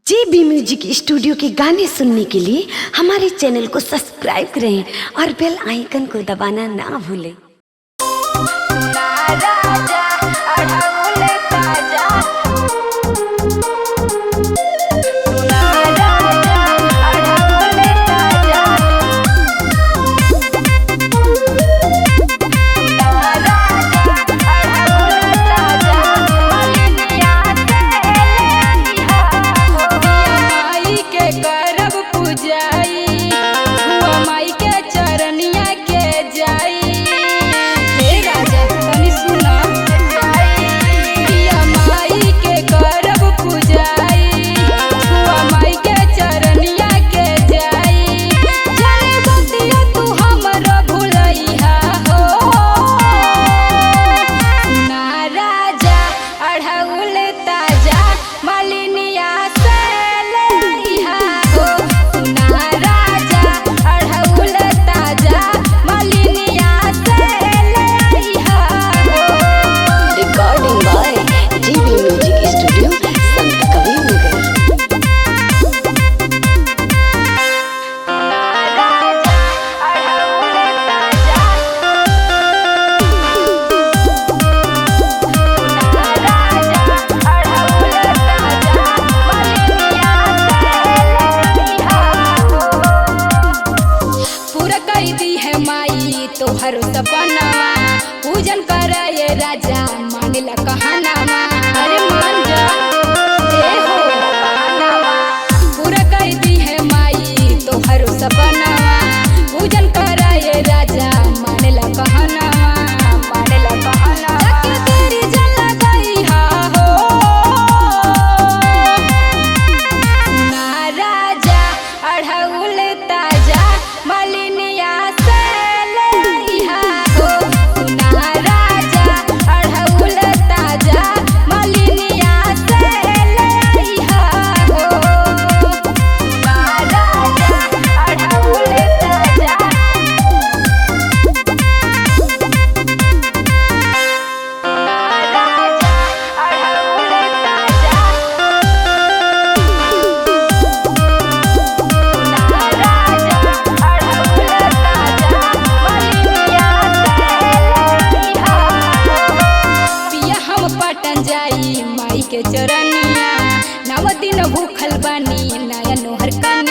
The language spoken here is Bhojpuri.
JB म्यूजिक स्टूडियो के गाने सुनने के लिए हमारे चैनल को सब्सक्राइब करें और बेल आइकन को दबाना ना भूलें। तोहर सपनावा पूजन करे ये राजा मांगला कहनावा अरे मान जा ए हो कहनावा पूरा कर दी है माई तोहर सपनावा पूजन करे ये राजा मांगला कहनावा मांगला कहनावा तेरी जला गई हा हो ना राजा अढ़उल ताजा मालिनिया जाई माई के चरनिया नव दिन भूखल बानी नया नोहर कन्या।